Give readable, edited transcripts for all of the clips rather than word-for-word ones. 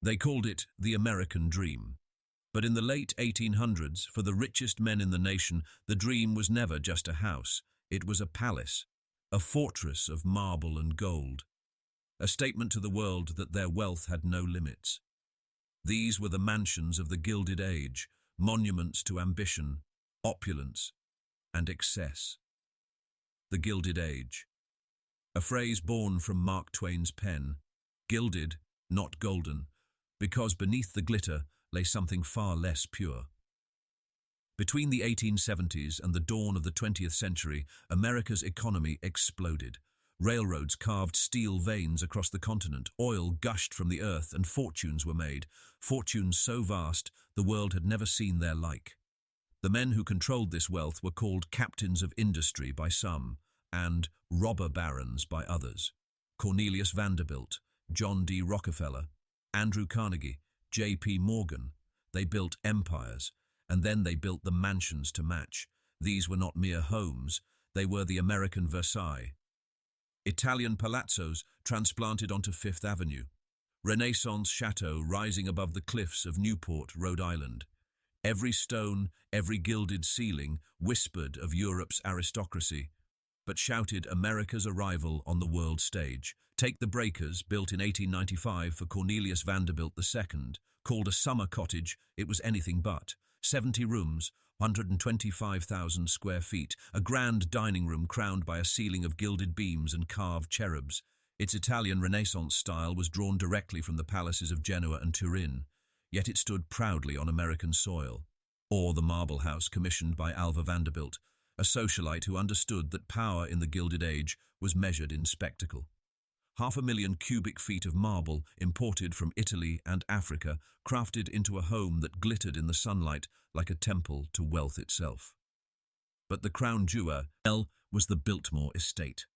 They called it the American Dream. But in the late 1800s, for the richest men in the nation, the dream was never just a house. It was a palace, a fortress of marble and gold, a statement to the world that their wealth had no limits. These were the mansions of the Gilded Age, monuments to ambition, opulence, and excess. The Gilded Age. A phrase born from Mark Twain's pen, gilded, not golden, because beneath the glitter lay something far less pure. Between the 1870s and the dawn of the 20th century, America's economy exploded. Railroads carved steel veins across the continent, oil gushed from the earth, and fortunes were made, fortunes so vast the world had never seen their like. The men who controlled this wealth were called captains of industry by some, and robber barons by others. Cornelius Vanderbilt, John D. Rockefeller, Andrew Carnegie, J.P. Morgan. They built empires, and then they built the mansions to match. These were not mere homes, they were the American Versailles. Italian palazzos transplanted onto Fifth Avenue. Renaissance chateaux rising above the cliffs of Newport, Rhode Island. Every stone, every gilded ceiling whispered of Europe's aristocracy, but shouted America's arrival on the world stage. Take the Breakers, built in 1895 for Cornelius Vanderbilt II. Called a summer cottage, it was anything but. 70 rooms, 125,000 square feet, a grand dining room crowned by a ceiling of gilded beams and carved cherubs. Its Italian Renaissance style was drawn directly from the palaces of Genoa and Turin, yet it stood proudly on American soil. Or the Marble House, commissioned by Alva Vanderbilt, a socialite who understood that power in the Gilded Age was measured in spectacle. 500,000 cubic feet of marble, imported from Italy and Africa, crafted into a home that glittered in the sunlight like a temple to wealth itself. But the crown jewel was the Biltmore Estate.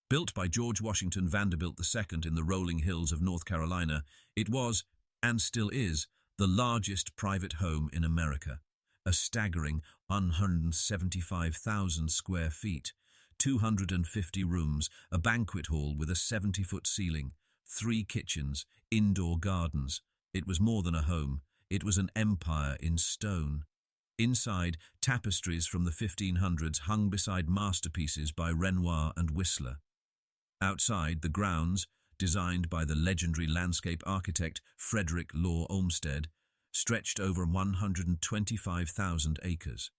Built by George Washington Vanderbilt II in the rolling hills of North Carolina, it was, and still is, the largest private home in America. A staggering 175,000 square feet, 250 rooms, a banquet hall with a 70-foot ceiling, 3 kitchens, indoor gardens. It was more than a home, it was an empire in stone. Inside, tapestries from the 1500s hung beside masterpieces by Renoir and Whistler. Outside, the grounds, designed by the legendary landscape architect Frederick Law Olmsted, stretched over 125,000 acres.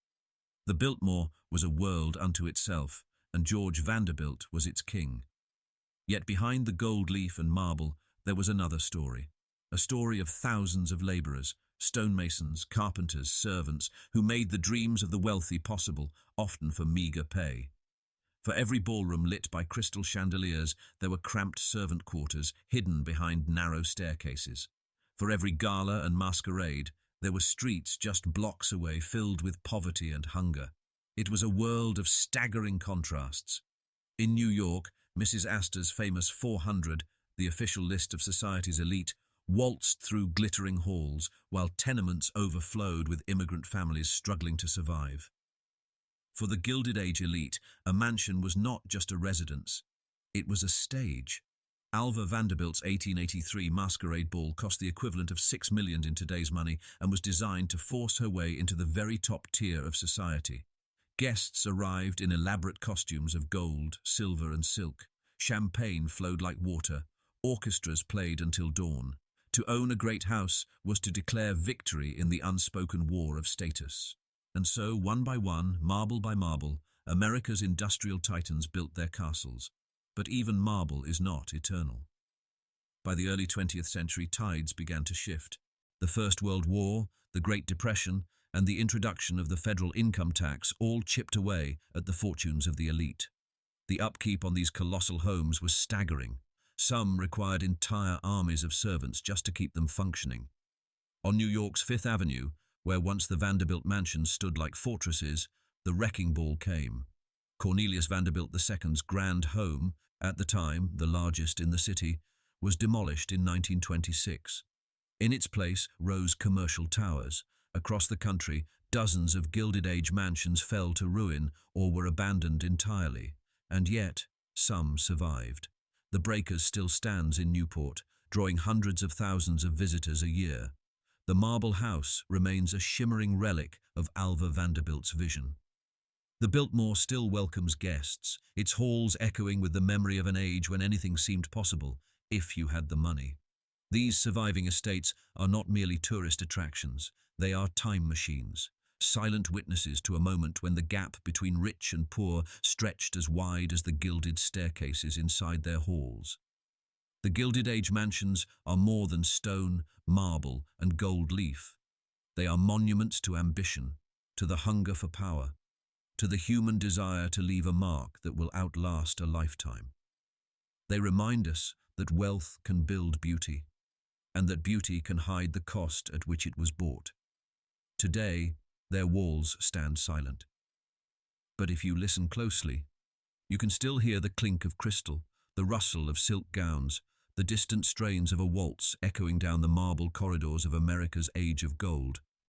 The Biltmore was a world unto itself, and George Vanderbilt was its king. Yet behind the gold leaf and marble there was another story, a story of thousands of laborers, stonemasons, carpenters, servants, who made the dreams of the wealthy possible, often for meager pay. For every ballroom lit by crystal chandeliers, there were cramped servant quarters hidden behind narrow staircases. For every gala and masquerade, there were streets just blocks away filled with poverty and hunger. It was a world of staggering contrasts. In New York, Mrs. Astor's famous 400, the official list of society's elite, waltzed through glittering halls, while tenements overflowed with immigrant families struggling to survive. For the Gilded Age elite, a mansion was not just a residence. It was a stage. Alva Vanderbilt's 1883 masquerade ball cost the equivalent of $6 million in today's money and was designed to force her way into the very top tier of society. Guests arrived in elaborate costumes of gold, silver and silk. Champagne flowed like water. Orchestras played until dawn. To own a great house was to declare victory in the unspoken war of status. And so, one by one, marble by marble, America's industrial titans built their castles. But even marble is not eternal. By the early 20th century, tides began to shift. The First World War, the Great Depression, and the introduction of the federal income tax all chipped away at the fortunes of the elite. The upkeep on these colossal homes was staggering. Some required entire armies of servants just to keep them functioning. On New York's Fifth Avenue, where once the Vanderbilt mansions stood like fortresses, the wrecking ball came. Cornelius Vanderbilt II's grand home, at the time the largest in the city, was demolished in 1926. In its place rose commercial towers. Across the country, dozens of Gilded Age mansions fell to ruin or were abandoned entirely. And yet, some survived. The Breakers still stands in Newport, drawing hundreds of thousands of visitors a year. The marble house remains a shimmering relic of Alva Vanderbilt's vision. The Biltmore still welcomes guests, its halls echoing with the memory of an age when anything seemed possible, if you had the money. These surviving estates are not merely tourist attractions, they are time machines, silent witnesses to a moment when the gap between rich and poor stretched as wide as the gilded staircases inside their halls. The Gilded Age mansions are more than stone, marble, and gold leaf. They are monuments to ambition, to the hunger for power, to the human desire to leave a mark that will outlast a lifetime. They remind us that wealth can build beauty, and that beauty can hide the cost at which it was bought. Today, their walls stand silent. But if you listen closely, you can still hear the clink of crystal, the rustle of silk gowns, the distant strains of a waltz echoing down the marble corridors of America's age of gold.